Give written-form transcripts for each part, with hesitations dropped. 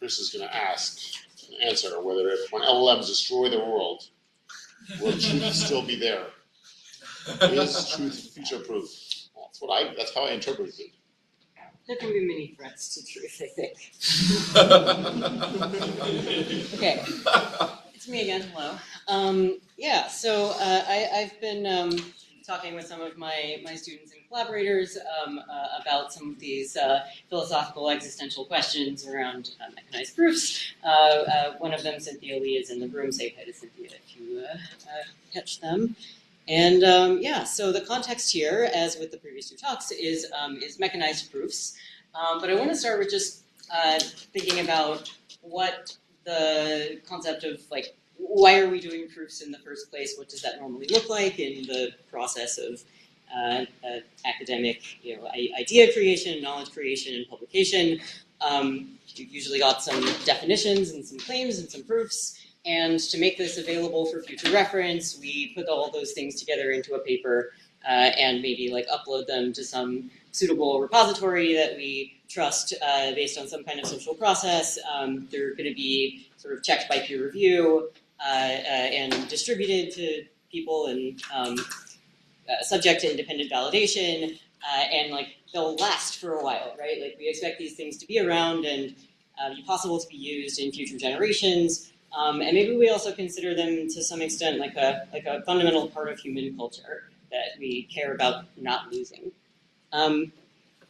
Chris is going to ask and answer, whether if when LLMs destroy the world, will truth still be there? Is truth future-proof? That's how I interpret it. There can be many threats to truth, I think. Okay, it's me again. Hello. Yeah, so I've been talking with some of my students and collaborators about some of these philosophical existential questions around mechanized proofs. One of them, Cynthia Lee, is in the room. Say hi to Cynthia if you catch them. And yeah, so the context here, as with the previous two talks, is mechanized proofs. But I want to start with just thinking about what the concept of, like, why are we doing proofs in the first place? What does that normally look like in the process of academic, idea creation, knowledge creation, and publication? You've usually got some definitions and some claims and some proofs. And to make this available for future reference, we put all those things together into a paper and maybe like upload them to some suitable repository that we trust based on some kind of social process. They're going to be sort of checked by peer review and distributed to people and subject to independent validation. And like they'll last for a while, right? Like we expect these things to be around and be possible to be used in future generations. And maybe we also consider them to some extent like a fundamental part of human culture that we care about not losing.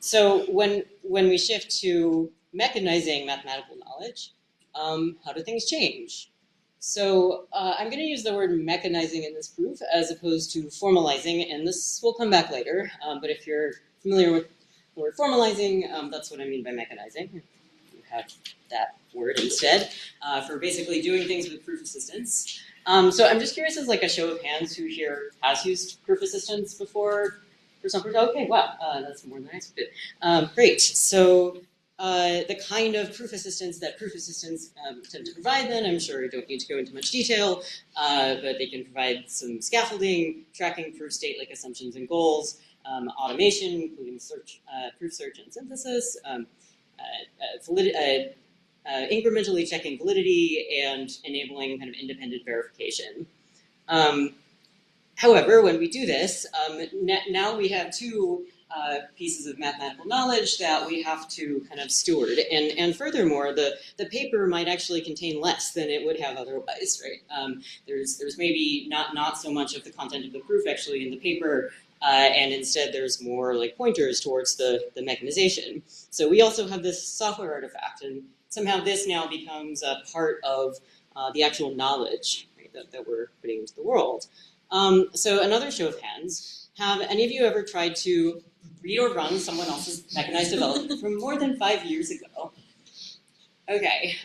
So when we shift to mechanizing mathematical knowledge, how do things change? So I'm going to use the word mechanizing in this proof as opposed to formalizing, and this will come back later. But if you're familiar with the word formalizing, that's what I mean by mechanizing. You have that word instead for basically doing things with proof assistance. So I'm just curious, as like a show of hands, who here has used proof assistance before for some proof? Okay, wow, that's more than I expected. Great. So the kind of proof assistance that proof assistants tend to provide, then I'm sure I don't need to go into much detail, but they can provide some scaffolding, tracking proof state like assumptions and goals, automation, including proof search and synthesis, incrementally checking validity, and enabling kind of independent verification. However, when we do this, now we have two pieces of mathematical knowledge that we have to kind of steward. And furthermore, the paper might actually contain less than it would have otherwise, right? There's maybe not so much of the content of the proof actually in the paper, and instead there's more like pointers towards the mechanization. So we also have this software artifact, and somehow this now becomes a part of the actual knowledge, right, that we're putting into the world. So another show of hands, have any of you ever tried to read or run someone else's mechanized development from more than 5 years ago? Okay,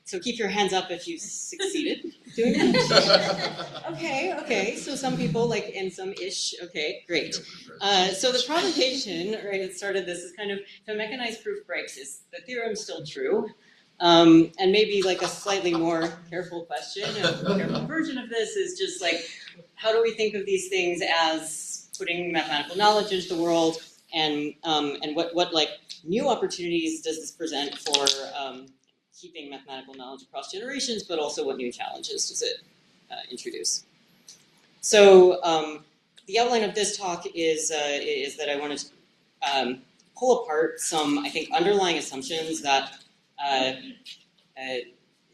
so keep your hands up if you succeeded doing that. Okay, so some people, like, and some-ish, okay, great. So the provocation, right, that started this is kind of, if a mechanized proof breaks, is the theorem still true? And maybe like a slightly more careful question, a careful version of this is just like, how do we think of these things as putting mathematical knowledge into the world, and what like new opportunities does this present for keeping mathematical knowledge across generations, but also what new challenges does it introduce? So the outline of this talk is that I want to pull apart some, I think, underlying assumptions that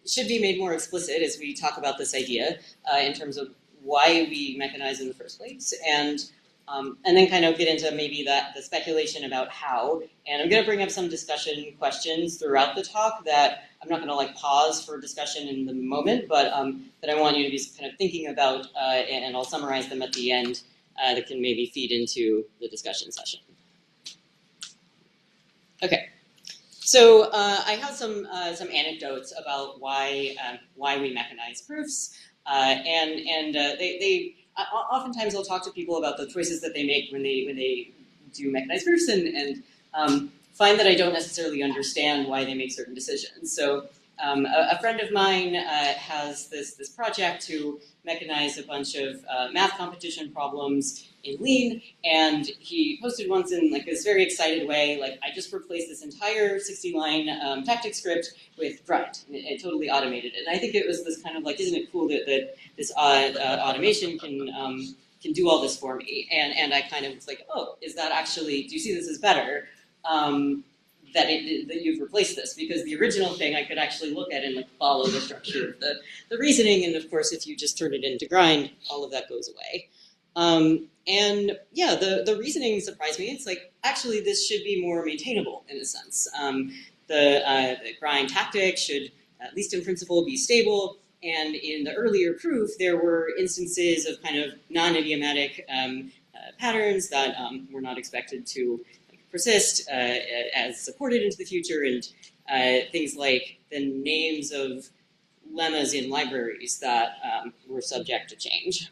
should be made more explicit as we talk about this idea in terms of why we mechanize in the first place, and then kind of get into maybe the speculation about how. And I'm going to bring up some discussion questions throughout the talk that I'm not going to like pause for discussion in the moment, but that I want you to be kind of thinking about, and I'll summarize them at the end that can maybe feed into the discussion session. Okay. So I have some anecdotes about why we mechanize proofs, and they oftentimes I'll talk to people about the choices that they make when they do mechanized proofs, and find that I don't necessarily understand why they make certain decisions. So A friend of mine has this project to mechanize a bunch of math competition problems in Lean, and he posted once in like this very excited way, like, I just replaced this entire 60-line tactic script with Grind, and it totally automated it. And I think it was this kind of like, isn't it cool that this automation can do all this for me? And I kind of was like, oh, is that actually, do you see this as better? That you've replaced this, because the original thing I could actually look at and like follow the structure of the reasoning, and of course if you just turn it into Grind, all of that goes away. And yeah, the reasoning surprised me. It's like, actually this should be more maintainable in a sense. The Grind tactic should, at least in principle, be stable, and in the earlier proof there were instances of kind of non-idiomatic patterns that were not expected to persist as supported into the future, and things like the names of lemmas in libraries that were subject to change.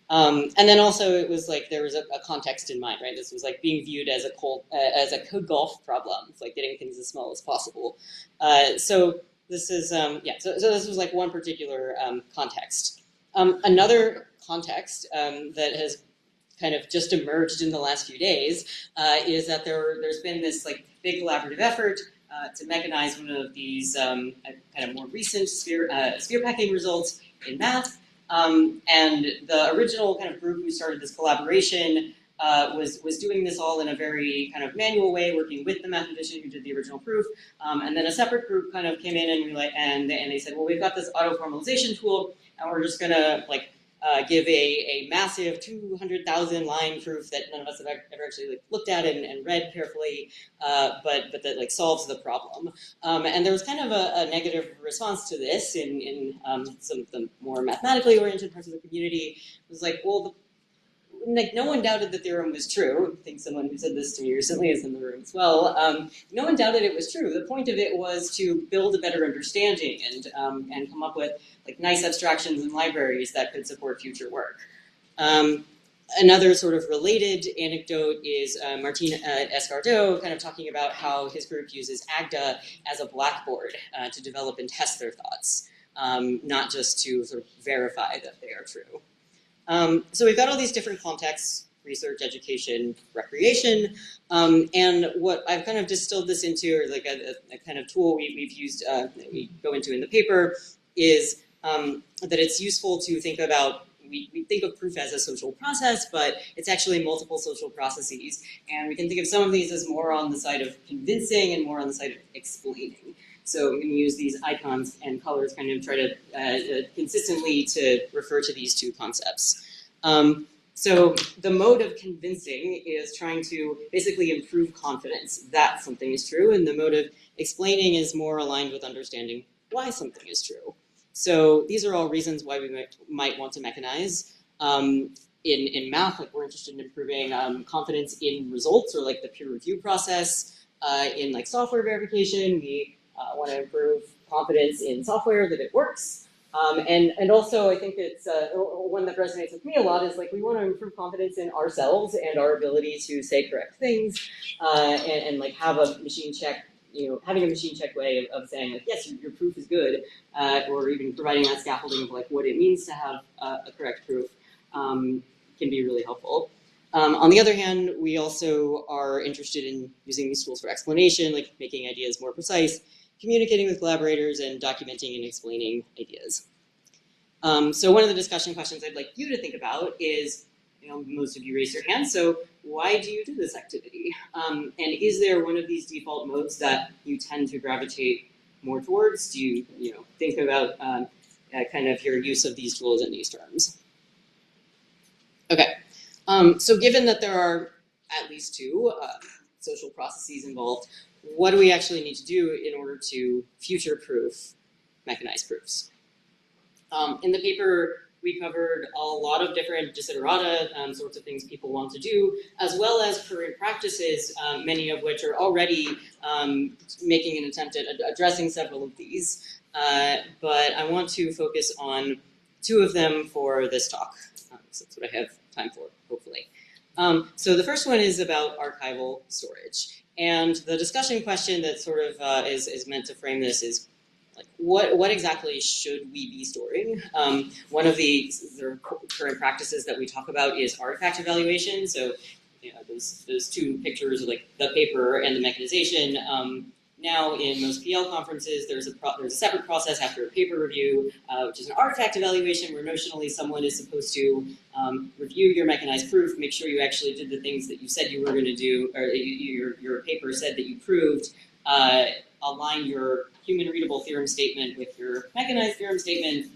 And then also it was like there was a context in mind, right? This was like being viewed as a code golf problem. It's like getting things as small as possible. So this is, so this was like one particular context. Another context that has kind of just emerged in the last few days is that there's been this like big collaborative effort to mechanize one of these kind of more recent sphere packing results in math. And the original kind of group who started this collaboration was doing this all in a very kind of manual way, working with the mathematician who did the original proof. And then a separate group kind of came in and they said, well, we've got this auto formalization tool, and we're just gonna like give a massive 200,000 line proof that none of us have ever actually like looked at and read carefully, but that like solves the problem. And there was kind of a negative response to this in some of the more mathematically oriented parts of the community. It was like, well, like no one doubted the theorem was true. I think someone who said this to me recently is in the room as well. No one doubted it was true. The point of it was to build a better understanding and come up with like nice abstractions and libraries that could support future work. Another sort of related anecdote is Martin Escardo kind of talking about how his group uses Agda as a blackboard to develop and test their thoughts, not just to sort of verify that they are true. So we've got all these different contexts: research, education, recreation, and what I've kind of distilled this into, or like a kind of tool we've used, that we go into in the paper, is that it's useful to think about, we think of proof as a social process, but it's actually multiple social processes, and we can think of some of these as more on the side of convincing and more on the side of explaining. So we can use these icons and colors kind of try to consistently to refer to these two concepts. So the mode of convincing is trying to basically improve confidence that something is true, and the mode of explaining is more aligned with understanding why something is true. So these are all reasons why we might want to mechanize. In math, like we're interested in improving confidence in results, or like the peer review process. In like software verification, we want to improve confidence in software that it works. And also, I think it's one that resonates with me a lot is like we want to improve confidence in ourselves and our ability to say correct things, and like have a machine check, having a machine check way of saying like, yes, your proof is good, or even providing that scaffolding of like what it means to have a correct proof can be really helpful. On the other hand, we also are interested in using these tools for explanation, like making ideas more precise, communicating with collaborators, and documenting and explaining ideas. So one of the discussion questions I'd like you to think about is, most of you raised your hands, so why do you do this activity? And is there one of these default modes that you tend to gravitate more towards? Do you, think about kind of your use of these tools in these terms? Okay, so given that there are at least two social processes involved, what do we actually need to do in order to future-proof mechanized proofs? In the paper, we covered a lot of different desiderata, sorts of things people want to do, as well as current practices, many of which are already making an attempt at addressing several of these. But I want to focus on two of them for this talk. So that's what I have time for, hopefully. So the first one is about archival storage. And the discussion question that sort of is meant to frame this is, like what exactly should we be storing? One of the current practices that we talk about is artifact evaluation. So, you know, those two pictures of like the paper and the mechanization. Now, in most PL conferences, there's a separate process after a paper review, which is an artifact evaluation, where notionally someone is supposed to review your mechanized proof, make sure you actually did the things that you said you were going to do, or your paper said that you proved, align your human readable theorem statement with your mechanized theorem statement,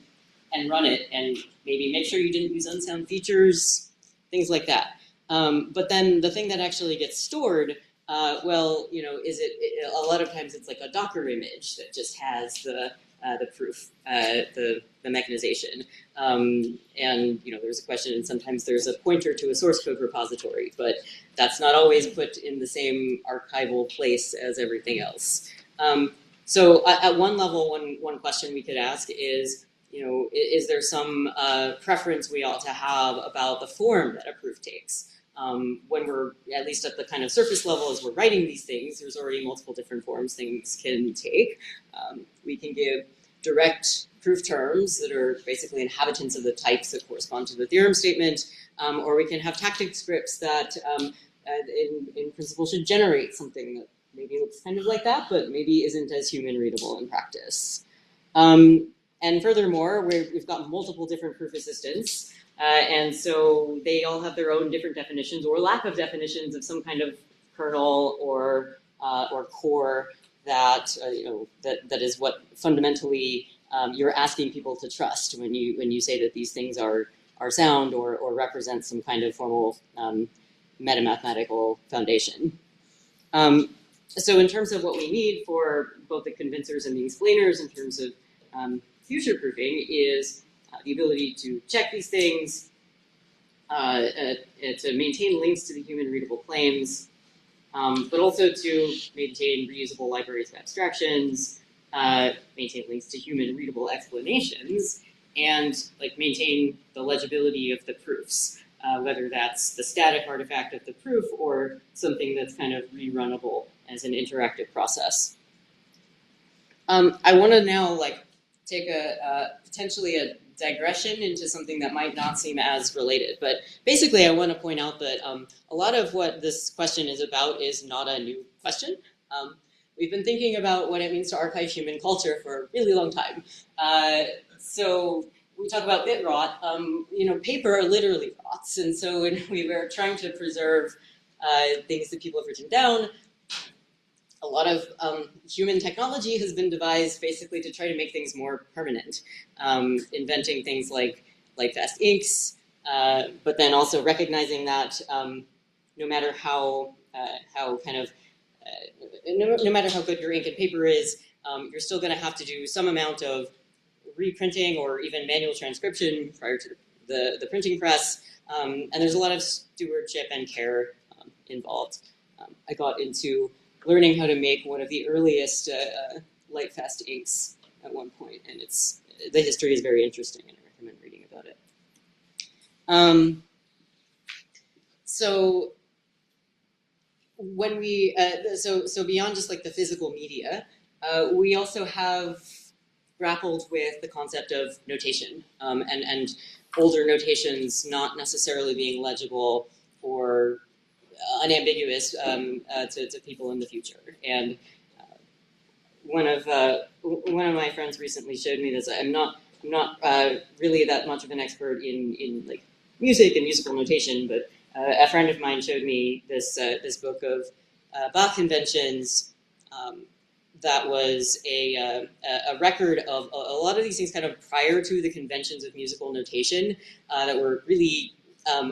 and run it, and maybe make sure you didn't use unsound features, things like that. But then the thing that actually gets stored, well, you know, a lot of times it's like a Docker image that just has the proof, the mechanization. And, you know, there's a question, and sometimes there's a pointer to a source code repository, but that's not always put in the same archival place as everything else. So at one level, one question we could ask is, you know, is there some preference we ought to have about the form that a proof takes? When we're, at least at the kind of surface level, as we're writing these things, there's already multiple different forms things can take. We can give direct proof terms that are basically inhabitants of the types that correspond to the theorem statement, or we can have tactic scripts that in principle should generate something that maybe looks kind of like that, but maybe isn't as human readable in practice. And furthermore, we've got multiple different proof assistants. And so they all have their own different definitions or lack of definitions of some kind of kernel or core that you know that is what fundamentally you're asking people to trust when you say that these things are sound or represent some kind of formal metamathematical foundation. So in terms of what we need for both the convincers and the explainers in terms of future proofing is the ability to check these things, to maintain links to the human readable claims, but also to maintain reusable libraries of abstractions, maintain links to human readable explanations, and like maintain the legibility of the proofs, whether that's the static artifact of the proof or something that's kind of rerunnable as an interactive process. I want to now like take potentially a digression into something that might not seem as related. But basically, I want to point out that a lot of what this question is about is not a new question. We've been thinking about what it means to archive human culture for a really long time. So we talk about bit rot. You know, paper literally rots. And so when we were trying to preserve things that people have written down, a lot of human technology has been devised basically to try to make things more permanent, inventing things like fast inks, but then also recognizing that no matter how no matter how good your ink and paper is, you're still going to have to do some amount of reprinting or even manual transcription prior to the printing press, and there's a lot of stewardship and care involved. I got into learning how to make one of the earliest light fast inks at one point, and the history is very interesting, and I recommend reading about it. So when we so beyond just like the physical media, we also have grappled with the concept of notation, and older notations not necessarily being legible or unambiguous to people in the future. And one of my friends recently showed me this. I'm not really that much of an expert in like music and musical notation, but a friend of mine showed me this book of Bach conventions that was a record of a lot of these things kind of prior to the conventions of musical notation that were really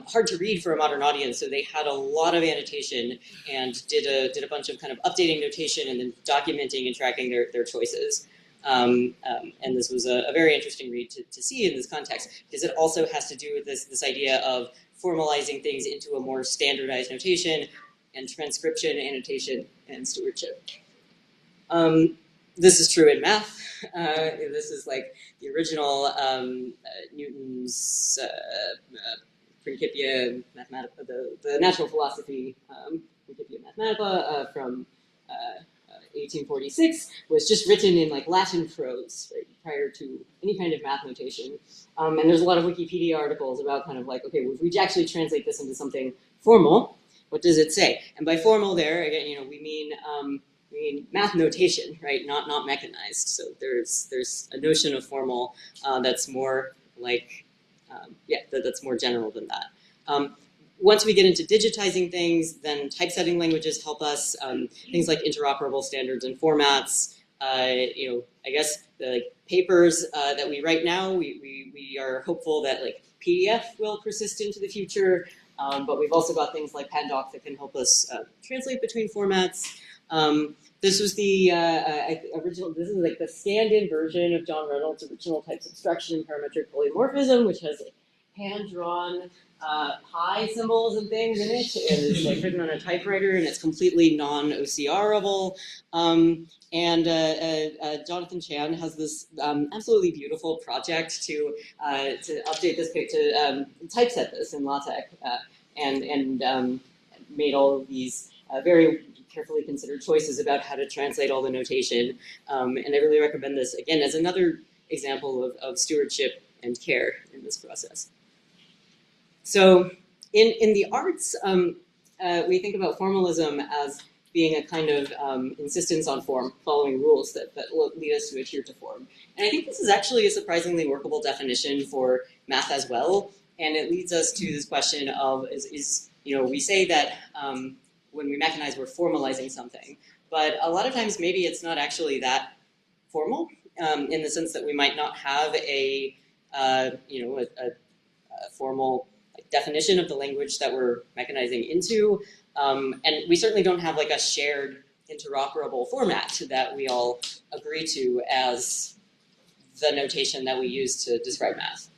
hard to read for a modern audience, so they had a lot of annotation and did a bunch of kind of updating notation and then documenting and tracking their choices. And this was a very interesting read to see in this context, because it also has to do with this idea of formalizing things into a more standardized notation and transcription, annotation, and stewardship. This is true in math. This is like the original Newton's Principia Mathematica, the natural philosophy Principia Mathematica from 1846 was just written in like Latin prose, right, prior to any kind of math notation. And there's a lot of Wikipedia articles about kind of like, okay, well, if we actually translate this into something formal, what does it say? And by formal there, again, we mean math notation, right? Not mechanized. So there's a notion of formal that's more like, that's more general than that. Once we get into digitizing things, then typesetting languages help us. Things like interoperable standards and formats. I guess the papers that we write now, we are hopeful that like PDF will persist into the future. But we've also got things like Pandoc that can help us translate between formats. This was the original. This is like the stand-in version of John Reynolds' original type subtraction and parametric polymorphism, which has like hand-drawn pi symbols and things in it, and it's like written on a typewriter, and it's completely non-OCR-able. Jonathan Chan has this absolutely beautiful project to update this, to typeset this in LaTeX, and made all of these very carefully considered choices about how to translate all the notation. And I really recommend this, again, as another example of stewardship and care in this process. So in the arts, we think about formalism as being a kind of insistence on form, following rules that lead us to adhere to form. And I think this is actually a surprisingly workable definition for math as well. And it leads us to this question of, we say that when we mechanize, we're formalizing something. But a lot of times, maybe it's not actually that formal, in the sense that we might not have a formal definition of the language that we're mechanizing into. And we certainly don't have like a shared interoperable format that we all agree to as the notation that we use to describe math.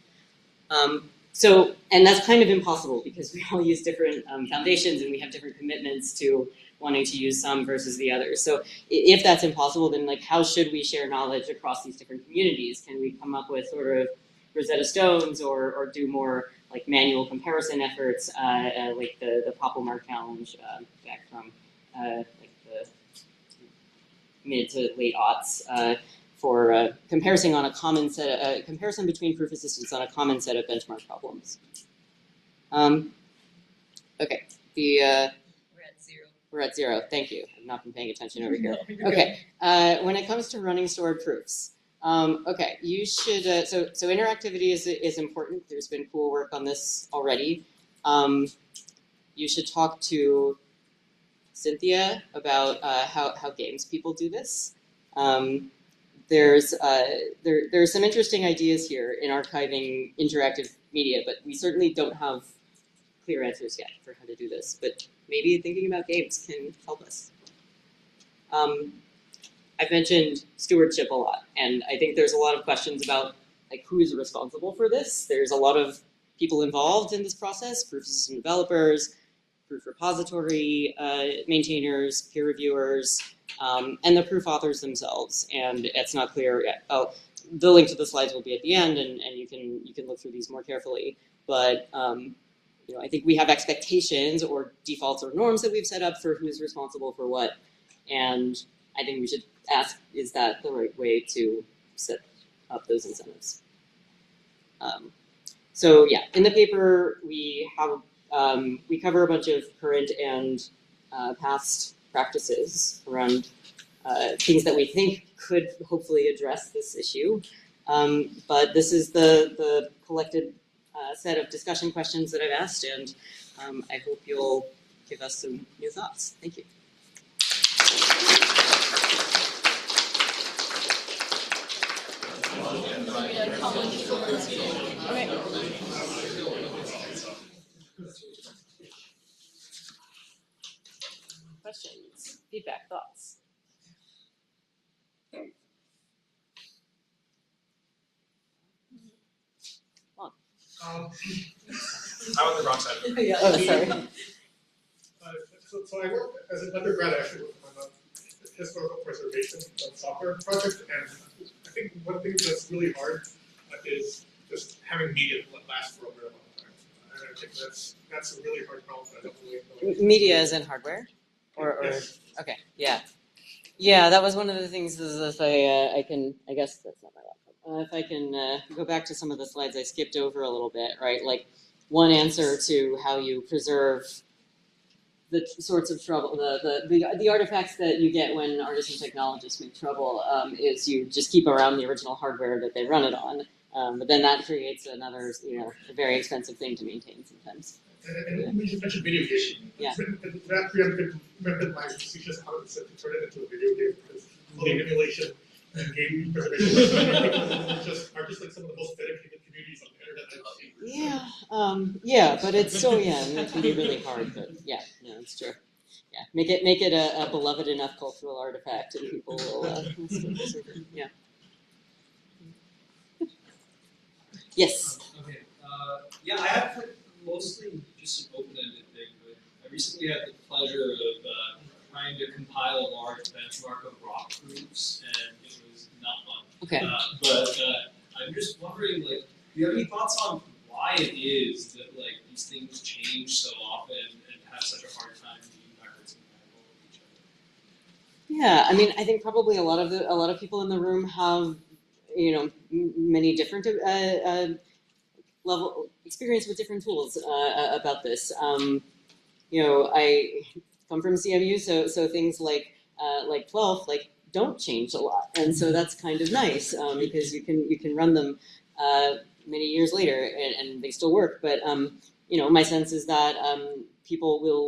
And that's kind of impossible because we all use different foundations and we have different commitments to wanting to use some versus the others. So if that's impossible, then like how should we share knowledge across these different communities? Can we come up with sort of Rosetta Stones or do more like manual comparison efforts, like the Poppelmark challenge back from like the mid to late aughts for comparison on a common set, comparison between proof assistants on a common set of benchmark problems. Okay, we're at zero. Thank you. I've not been paying attention over here. Okay, when it comes to running stored proofs. Okay, you should, so interactivity is important. There's been cool work on this already. You should talk to Cynthia about how games people do this. There's some interesting ideas here in archiving interactive media, but we certainly don't have clear answers yet for how to do this, but maybe thinking about games can help us. I've mentioned stewardship a lot, and I think there's a lot of questions about like who is responsible for this. There's a lot of people involved in this process: proof system developers, proof repository maintainers, peer reviewers, and the proof authors themselves. And it's not clear yet. Oh, the link to the slides will be at the end, and you can look through these more carefully. But I think we have expectations or defaults or norms that we've set up for who's responsible for what, and I think we should ask, is that the right way to set up those incentives? So yeah, in the paper we have we cover a bunch of current and past practices around things that we think could hopefully address this issue. But this is the collected set of discussion questions that I've asked, and I hope you'll give us some new thoughts. Thank you. Okay. Questions, feedback, thoughts? I'm on the wrong side of it. Yeah, oh, sorry. So I work as an undergrad, I actually work on a historical preservation of software project, and I think one thing that's really hard is just having media last for a very long time. And I think that's a really hard problem that I don't really know. Media is in hardware? Or Yes. Okay, yeah. Yeah, that was one of the things. Is if I can, I guess that's not my laptop. If I can go back to some of the slides I skipped over a little bit, right? Like one answer to how you preserve the sorts of trouble, the artifacts that you get when artists and technologists make trouble is you just keep around the original hardware that they run it on. But then that creates another, a very expensive thing to maintain sometimes. And we just mentioned video games. Yeah. That preempted my suggestion how to turn it into a video game because coding emulation and game preservation are just like some of the most dedicated communities on the internet I've seen. Yeah, but it's still it can be really hard. But yeah, no, it's true. Yeah, make it a beloved enough cultural artifact, and people will still preserve it. Yeah. Yes. Okay. Yeah, I have mostly just an open-ended thing, but I recently had the pleasure of trying to compile a large benchmark of rock proofs, and it was not fun. Okay. But I'm just wondering, like, do you have any thoughts on why it is that like these things change so often and have such a hard time being backwards compatible with each other? Yeah, I mean, I think probably a lot of people in the room have many different level experience with different tools about this. I come from CMU, so things like 12 don't change a lot, and so that's kind of nice because you can run them many years later and they still work. But my sense is that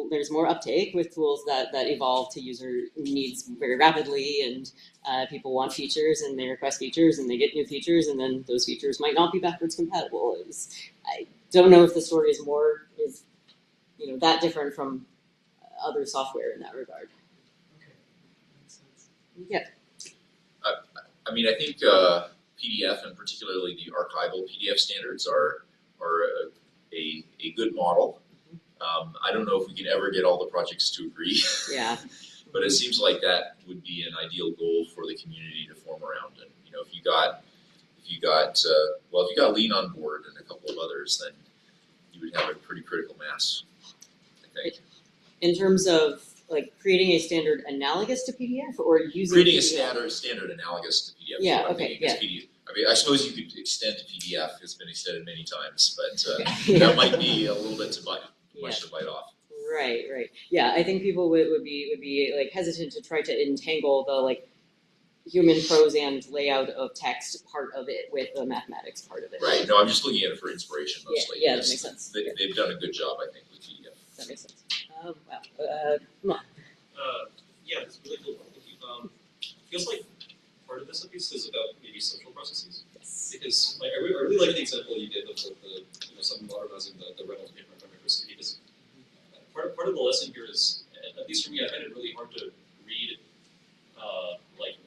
there's more uptake with tools that evolve to user needs very rapidly, and people want features and they request features and they get new features, and then those features might not be backwards compatible. I don't know if the story is that different from other software in that regard. Okay, makes sense. Yeah. I mean, I think PDF and particularly the archival PDF standards are a good model. I don't know if we can ever get all the projects to agree. Yeah. But it seems like that would be an ideal goal for the community to form around. And if you got Lean on board and a couple of others, then you would have a pretty critical mass, I think. In terms of creating a standard analogous to PDF or using Creating PDF? a standard analogous to PDF. Yeah. So Okay. PDF. I mean, I suppose you could extend to PDF. It's been extended many times, but that might be a little bit too much to bite off. Right. Yeah, I think people would be hesitant to try to entangle the human prose and layout of text part of it with the mathematics part of it. Right. No, I'm just looking at it for inspiration mostly. Yeah, that makes sense. They've done a good job, I think, with PDF. That makes sense. Wow. Come on. Yeah, it's really cool. Feels like part of this at least is about maybe social processes. Yes. Because I really like the example you gave of the someone modernizing the Reynolds paper on electricity. Because part of the lesson here is, at least for me, I find it really hard to read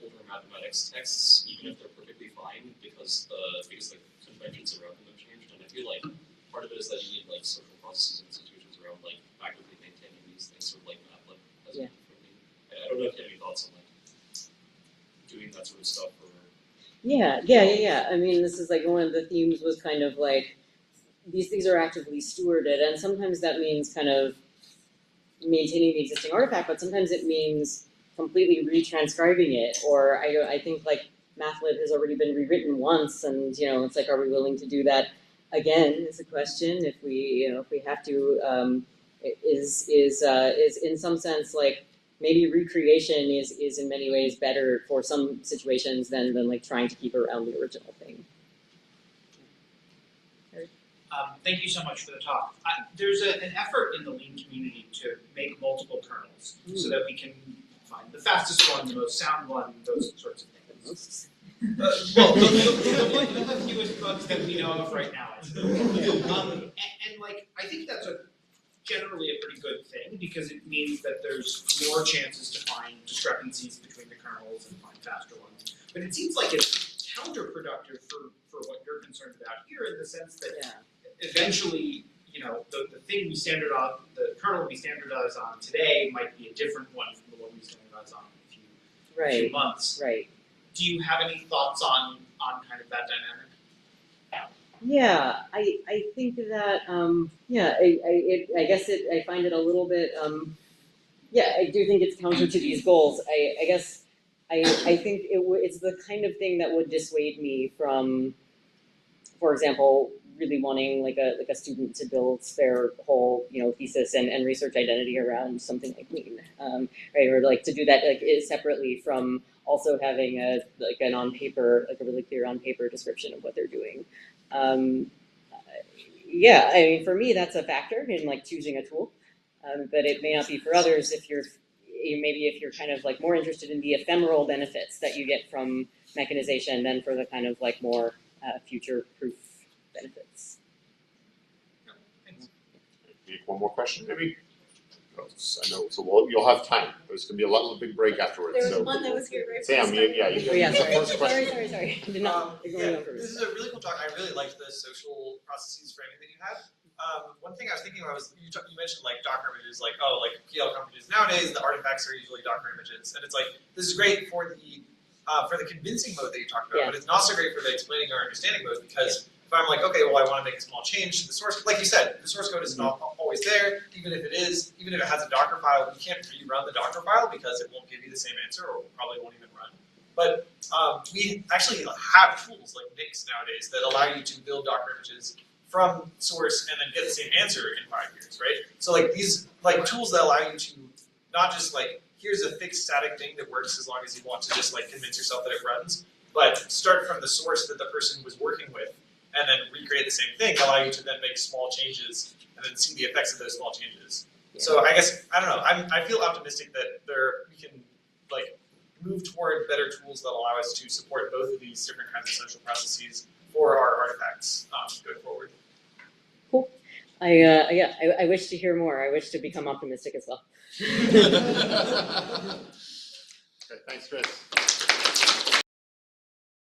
older mathematics texts, even if they're perfectly fine, because the conventions around them have changed. And I feel like part of it is that you need social processes and institutions around actively maintaining these things, sort of like Matlab has been for me. I don't know if you have any thoughts on doing that sort of stuff or. Yeah. I mean, this is one of the themes was kind of these things are actively stewarded, and sometimes that means kind of maintaining the existing artifact, but sometimes it means completely retranscribing it. Or I think Mathlib has already been rewritten once, and it's are we willing to do that again? Is a question. If we have to, is in some sense maybe recreation is in many ways better for some situations than trying to keep around the original thing. Thank you so much for the talk. There's an effort in the Lean community to make multiple kernels so that we can find the fastest one, the most sound one, those sorts of things. Well, the fewest bugs that we know of right now. I think that's generally a pretty good thing because it means that there's more chances to find discrepancies between the kernels and find faster ones. But it seems like it's counterproductive for what you're concerned about here in the sense that eventually, the thing we standardize, the kernel we standardize on today might be a different one from the one we standardize on in a few months. Right. Do you have any thoughts on kind of that dynamic? Yeah, I think that I guess I find it a little bit I do think it's counter to these goals. I guess I think it's the kind of thing that would dissuade me from, for example, really wanting like a student to build their whole thesis and research identity around something like lean, right? Or like to do that like separately from also having a really clear on paper description of what they're doing. Yeah, I mean, for me, that's a factor in like choosing a tool, but it may not be for others if you're kind of like more interested in the ephemeral benefits that you get from mechanization than for the kind of like more future-proof benefits. One more question, maybe? I know, so you'll have time. There's going to be a big break afterwards. There was So one that was here right Sam, first. you Oh yeah, the first question. sorry. Did not ignore you This first. is a really cool talk. I really liked the social processes framing that you had. One thing I was thinking about was you mentioned like Docker images, like PL companies nowadays, the artifacts are usually Docker images, and it's like this is great for the convincing mode that you talked about, Yeah. but it's not so great for the explaining or understanding mode because if I'm like, okay, well, I want to make a small change to the source, like you said, the source code is not always there. Even if it has a Docker file, you can't rerun the Docker file because it won't give you the same answer, or probably won't even run. But we actually have tools like Nix nowadays that allow you to build Docker images from source and then get the same answer in 5 years, right? So like these tools that allow you to not just like here's a fixed static thing that works as long as you want to just like convince yourself that it runs, but start from the source that the person was working with and then recreate the same thing, allow you to then make small changes and then see the effects of those small changes. Yeah. So I guess, I don't know, I feel optimistic that we can like move toward better tools that allow us to support both of these different kinds of social processes for our artifacts going forward. Cool. I wish to hear more. I wish to become optimistic as well. Okay, thanks, Chris.